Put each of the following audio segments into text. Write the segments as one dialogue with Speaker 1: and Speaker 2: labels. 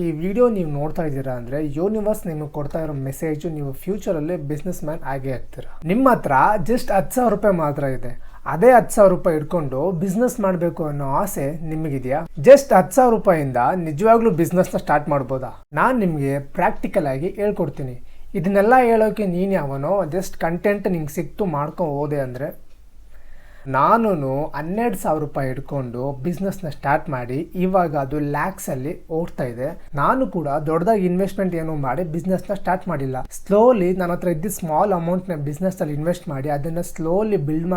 Speaker 1: ಈ ವಿಡಿಯೋ ನೀವು ನೋಡ್ತಾ ಇದ್ದೀರಾ ಅಂದರೆ ಯೂನಿವರ್ಸ್ ನಿಮಗೆ ಕೊಡ್ತಾ ಇರೋ ಮೆಸೇಜು ನೀವು ಫ್ಯೂಚರಲ್ಲಿ ಬಿಸ್ನೆಸ್ ಮ್ಯಾನ್ ಆಗೇ ಆಗ್ತೀರಾ. ನಿಮ್ಮ ಹತ್ರ ಜಸ್ಟ್ 10,000 ರೂಪಾಯಿ ಮಾತ್ರ ಇದೆ. ಅದೇ 10,000 ರೂಪಾಯಿ ಇಟ್ಕೊಂಡು ಬಿಸ್ನೆಸ್ ಮಾಡಬೇಕು ಅನ್ನೋ ಆಸೆ ನಿಮಗಿದೆಯಾ? ಜಸ್ಟ್ 10,000 ರೂಪಾಯಿಂದ ನಿಜವಾಗ್ಲೂ ಬಿಸ್ನೆಸ್ನ ಸ್ಟಾರ್ಟ್ ಮಾಡ್ಬೋದಾ? ನಾನು ನಿಮಗೆ ಪ್ರಾಕ್ಟಿಕಲ್ ಆಗಿ ಹೇಳ್ಕೊಡ್ತೀನಿ. ಇದನ್ನೆಲ್ಲ ಹೇಳೋಕೆ ನೀನು ಯಾವನೋ ಜಸ್ಟ್ ಕಂಟೆಂಟ್ ನಿಂಗೆ ಸಿಕ್ತು ಮಾಡ್ಕೊಂಡು ಹೋದೆ ಅಂದರೆ, ನಾನು 12,000 ರೂಪಾಯಿ ಇಟ್ಕೊಂಡು ಬಿಸ್ನೆಸ್ನ ಸ್ಟಾರ್ಟ್ ಮಾಡಿ ಇವಾಗ ಅದು ಲ್ಯಾಕ್ಸಲ್ಲಿ ಓಡ್ತಾ ಇದೆ. ನಾನು ಕೂಡ ದೊಡ್ಡದಾಗಿ ಇನ್ವೆಸ್ಟ್ಮೆಂಟ್ ಏನು ಮಾಡಿ ಬಿಸ್ನೆಸ್ನ ಸ್ಟಾರ್ಟ್ ಮಾಡಿಲ್ಲ. ಸ್ಲೋಲಿ ನನ್ನ ಹತ್ರ ಇದ್ದ ಸ್ಮಾಲ್ ಅಮೌಂಟ್ನ ಬಿಸ್ನೆಸ್ಸಲ್ಲಿ ಇನ್ವೆಸ್ಟ್ ಮಾಡಿ ಅದನ್ನು ಸ್ಲೋಲಿ ಬಿಲ್ಡ್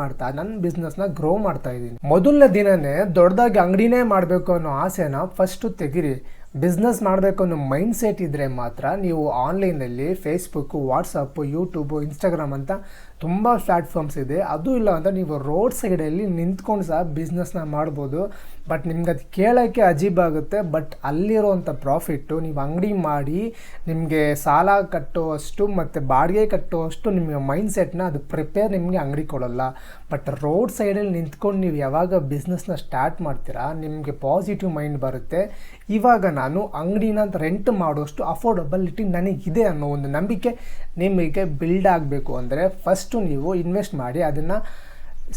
Speaker 1: ಮಾಡ್ತಾ ನನ್ನ ಬಿಸ್ನೆಸ್ನ ಗ್ರೋ ಮಾಡ್ತಾ ಇದ್ದೀನಿ. ಮೊದಲನೇ ದಿನನೇ ದೊಡ್ಡದಾಗಿ ಅಂಗಡಿನೇ ಮಾಡಬೇಕು ಅನ್ನೋ ಆಸೆನ ಫಸ್ಟು ತೆಗಿರಿ. ಬಿಸ್ನೆಸ್ ಮಾಡಬೇಕು ಅನ್ನೋ ಮೈಂಡ್ ಸೆಟ್ ಇದ್ದರೆ ಮಾತ್ರ ನೀವು ಆನ್ಲೈನಲ್ಲಿ ಫೇಸ್ಬುಕ್ಕು, ವಾಟ್ಸಪ್ಪು, ಯೂಟ್ಯೂಬು, ಇನ್ಸ್ಟಾಗ್ರಾಮ್ ಅಂತ ತುಂಬ ಪ್ಲ್ಯಾಟ್ಫಾರ್ಮ್ಸ್ ಇದೆ. ಅದು ಇಲ್ಲ ಅಂದರೆ ನೀವು ರೋಡ್ ಸೈಡಲ್ಲಿ ನಿಂತ್ಕೊಂಡು ಸಹ ಬಿಸ್ನೆಸ್ನ ಮಾಡ್ಬೋದು. ಬಟ್ ನಿಮ್ಗೆ ಅದು ಕೇಳೋಕ್ಕೆ ಅಜೀಬಾಗುತ್ತೆ. ಬಟ್ ಅಲ್ಲಿರೋವಂಥ ಪ್ರಾಫಿಟ್ಟು ನೀವು ಅಂಗಡಿ ಮಾಡಿ ನಿಮಗೆ ಸಾಲ ಕಟ್ಟುವಷ್ಟು ಮತ್ತು ಬಾಡಿಗೆ ಕಟ್ಟುವಷ್ಟು ನಿಮಗೆ ಮೈಂಡ್ ಸೆಟ್ನ ಅದು ಪ್ರಿಪೇರ್ ನಿಮಗೆ ಅಂಗಡಿ ಕೊಡೋಲ್ಲ. ಬಟ್ ರೋಡ್ ಸೈಡಲ್ಲಿ ನಿಂತ್ಕೊಂಡು ನೀವು ಯಾವಾಗ ಬಿಸ್ನೆಸ್ನ ಸ್ಟಾರ್ಟ್ ಮಾಡ್ತೀರಾ ನಿಮಗೆ ಪಾಸಿಟಿವ್ ಮೈಂಡ್ ಬರುತ್ತೆ. ಇವಾಗ ನಾನು ಅಂಗಡಿನ ರೆಂಟ್ ಮಾಡೋಷ್ಟು ಅಫೋರ್ಡಬಲಿಟಿ ನನಗಿದೆ ಅನ್ನೋ ಒಂದು ನಂಬಿಕೆ ನಿಮಗೆ ಬಿಲ್ಡ್ ಆಗಬೇಕು ಅಂದರೆ ಫಸ್ಟು ನೀವು ಇನ್ವೆಸ್ಟ್ ಮಾಡಿ ಅದನ್ನು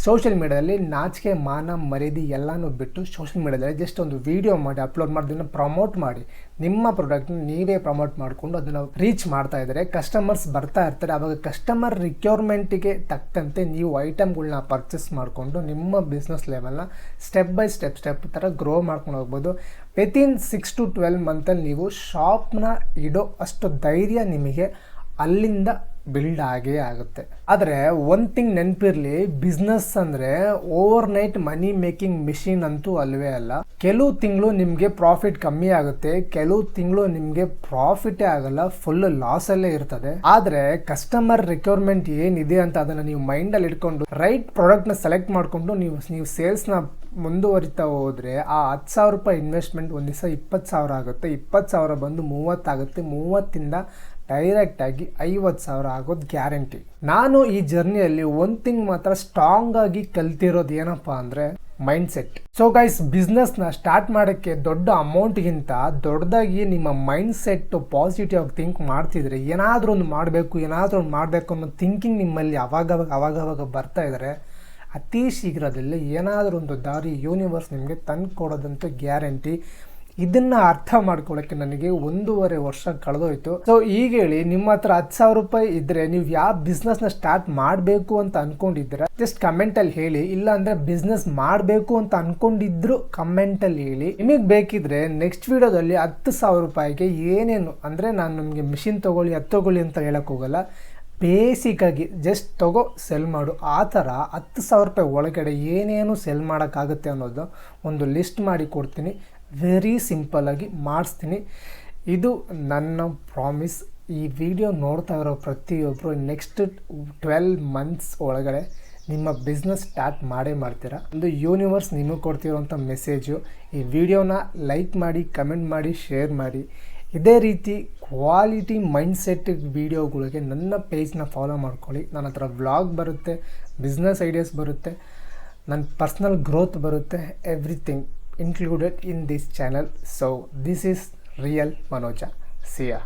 Speaker 1: ಸೋಷಿಯಲ್ ಮೀಡಿಯಾದಲ್ಲಿ ನಾಚಿಕೆ ಮಾನ ಮರ್ಯಾದೆ ಎಲ್ಲನೂ ಬಿಟ್ಟು ಸೋಷಿಯಲ್ ಮೀಡಿಯಾದಲ್ಲಿ ಜಸ್ಟ್ ಒಂದು ವೀಡಿಯೋ ಮಾಡಿ ಅಪ್ಲೋಡ್ ಮಾಡಿ ಅದನ್ನು ಪ್ರಮೋಟ್ ಮಾಡಿ. ನಿಮ್ಮ ಪ್ರಾಡಕ್ಟ್ನ ನೀವೇ ಪ್ರಮೋಟ್ ಮಾಡಿಕೊಂಡು ಅದನ್ನು ರೀಚ್ ಮಾಡ್ತಾ ಇದ್ದಾರೆ, ಕಸ್ಟಮರ್ಸ್ ಬರ್ತಾ ಇರ್ತಾರೆ. ಆವಾಗ ಕಸ್ಟಮರ್ ರಿಕ್ವೈರ್ಮೆಂಟಿಗೆ ತಕ್ಕಂತೆ ನೀವು ಐಟಮ್ಗಳನ್ನ ಪರ್ಚೇಸ್ ಮಾಡಿಕೊಂಡು ನಿಮ್ಮ ಬಿಸ್ನೆಸ್ ಲೆವೆಲ್ನ ಸ್ಟೆಪ್ ಬೈ ಸ್ಟೆಪ್ ಥರ ಗ್ರೋ ಮಾಡ್ಕೊಂಡು ಹೋಗ್ಬೋದು. ವಿತಿನ್ 6 to 12 ಮಂತಲ್ಲಿ ನೀವು ಶಾಪ್ನ ಇಡೋ ಅಷ್ಟು ಧೈರ್ಯ ನಿಮಗೆ ಅಲ್ಲಿಂದ ಬಿಲ್ಡ್ ಆಗೇ ಆಗುತ್ತೆ. ಆದರೆ ಒಂದು ಥಿಂಗ್ ನೆನಪಿರಲಿ, ಬಿಸ್ನೆಸ್ ಅಂದರೆ over night money making machine ಅಂತೂ ಅಲ್ವೇ ಅಲ್ಲ. ಕೆಲವು ತಿಂಗಳು ನಿಮಗೆ ಪ್ರಾಫಿಟ್ ಕಮ್ಮಿ ಆಗುತ್ತೆ, ಕೆಲವು ತಿಂಗಳು ನಿಮಗೆ ಪ್ರಾಫಿಟೇ ಆಗಲ್ಲ, ಫುಲ್ ಲಾಸಲ್ಲೇ ಇರ್ತದೆ. ಆದರೆ ಕಸ್ಟಮರ್ ರಿಕ್ವೈರ್ಮೆಂಟ್ ಏನಿದೆ ಅಂತ ಅದನ್ನು ನೀವು ಮೈಂಡಲ್ಲಿ ಇಟ್ಕೊಂಡು ರೈಟ್ ಪ್ರಾಡಕ್ಟ್ನ ಸೆಲೆಕ್ಟ್ ಮಾಡಿಕೊಂಡು ನೀವು ಸೇಲ್ಸ್ನ ಮುಂದುವರಿತಾ ಹೋದರೆ ಆ 10,000 ರೂಪಾಯಿ ಇನ್ವೆಸ್ಟ್ಮೆಂಟ್ ಒಂದು ದಿವಸ 20,000 ಆಗುತ್ತೆ, 20,000 ಬಂದು 30 ಆಗುತ್ತೆ, 30ಇಂದ ಡೈರೆಕ್ಟಾಗಿ 50,000 ಆಗೋದು ಗ್ಯಾರಂಟಿ. ನಾನು ಈ ಜರ್ನಿಯಲ್ಲಿ ಒಂದು ಥಿಂಗ್ ಮಾತ್ರ ಸ್ಟ್ರಾಂಗ್ ಆಗಿ ಕಲ್ತಿರೋದು ಏನಪ್ಪ ಅಂದರೆ ಮೈಂಡ್ ಸೆಟ್. ಸೊ ಗೈಸ್, ಬಿಸ್ನೆಸ್ನ ಸ್ಟಾರ್ಟ್ ಮಾಡೋಕ್ಕೆ ದೊಡ್ಡ ಅಮೌಂಟ್ಗಿಂತ ದೊಡ್ಡದಾಗಿ ನಿಮ್ಮ ಮೈಂಡ್ ಸೆಟ್ ಪಾಸಿಟಿವ್ ಆಗಿ ಥಿಂಕ್ ಮಾಡ್ತಿದ್ರೆ ಏನಾದರೂ ಒಂದು ಮಾಡಬೇಕು ಅನ್ನೋ ಥಿಂಕಿಂಗ್ ನಿಮ್ಮಲ್ಲಿ ಅವಾಗವಾಗ ಬರ್ತಾ ಇದ್ದಾರೆ, ಅತಿ ಶೀಘ್ರದಲ್ಲಿ ಏನಾದರೂ ಒಂದು ದಾರಿ ಯೂನಿವರ್ಸ್ ನಿಮಗೆ ತಂದು ಕೊಡೋದಂತೂ ಗ್ಯಾರಂಟಿ. ಇದನ್ನು ಅರ್ಥ ಮಾಡ್ಕೊಳ್ಳೋಕ್ಕೆ ನನಗೆ 1.5 ವರ್ಷ ಕಳೆದೋಯ್ತು. ಸೊ ಈಗ ಹೇಳಿ, ನಿಮ್ಮ ಹತ್ರ 10,000 ರೂಪಾಯಿ ಇದ್ದರೆ ನೀವು ಯಾವ ಬಿಸ್ನೆಸ್ನ ಸ್ಟಾರ್ಟ್ ಮಾಡಬೇಕು ಅಂತ ಅಂದ್ಕೊಂಡಿದ್ದೀರಾ ಜಸ್ಟ್ ಕಮೆಂಟಲ್ಲಿ ಹೇಳಿ. ಇಲ್ಲ ಅಂದರೆ ಬಿಸ್ನೆಸ್ ಮಾಡಬೇಕು ಅಂತ ಅಂದ್ಕೊಂಡಿದ್ರು ಕಮೆಂಟಲ್ಲಿ ಹೇಳಿ. ನಿಮಗೆ ಬೇಕಿದ್ರೆ ನೆಕ್ಸ್ಟ್ ವಿಡಿಯೋದಲ್ಲಿ 10,000 ರೂಪಾಯಿಗೆ ಏನೇನು ಅಂದರೆ, ನಾನು ನಿಮಗೆ ಮಿಷಿನ್ ತೊಗೊಳ್ಳಿ ಅದು ತೊಗೊಳ್ಳಿ ಅಂತ ಹೇಳೋಕ್ಕೆ ಹೋಗಲ್ಲ, ಬೇಸಿಕ್ಕಾಗಿ ಜಸ್ಟ್ ತಗೋ ಸೆಲ್ ಮಾಡು, ಆ ಥರ 10,000 ರೂಪಾಯಿ ಒಳಗಡೆ ಏನೇನು ಸೆಲ್ ಮಾಡೋಕ್ಕಾಗುತ್ತೆ ಅನ್ನೋದು ಒಂದು ಲಿಸ್ಟ್ ಮಾಡಿ ಕೊಡ್ತೀನಿ. ವೆರಿ ಸಿಂಪಲ್ಲಾಗಿ ಮಾಡಿಸ್ತೀನಿ. ಇದು ನನ್ನ ಪ್ರಾಮಿಸ್. ಈ ವಿಡಿಯೋ ನೋಡ್ತಾ ಇರೋ ಪ್ರತಿಯೊಬ್ಬರು ನೆಕ್ಸ್ಟ್ 12 ಮಂತ್ಸ್ ಒಳಗಡೆ ನಿಮ್ಮ ಬಿಸ್ನೆಸ್ ಸ್ಟಾರ್ಟ್ ಮಾಡ್ತೀರಾ. ಒಂದು ಯೂನಿವರ್ಸ್ ನಿಮಗೆ ಕೊಡ್ತಿರೋಂಥ ಮೆಸೇಜು. ಈ ವಿಡಿಯೋನ ಲೈಕ್ ಮಾಡಿ, ಕಮೆಂಟ್ ಮಾಡಿ, ಶೇರ್ ಮಾಡಿ. ಇದೇ ರೀತಿ ಕ್ವಾಲಿಟಿ ಮೈಂಡ್ಸೆಟ್ ವೀಡಿಯೋಗಳಿಗೆ ನನ್ನ ಪೇಜ್ನ ಫಾಲೋ ಮಾಡ್ಕೊಳ್ಳಿ. ನನ್ನ ಹತ್ರ ವ್ಲಾಗ್ ಬರುತ್ತೆ, ಬಿಸ್ನೆಸ್ ಐಡಿಯಾಸ್ ಬರುತ್ತೆ, ನನ್ನ ಪರ್ಸ್ನಲ್ ಗ್ರೋತ್ ಬರುತ್ತೆ, everything included in this channel. So this is real Manoja. See ya.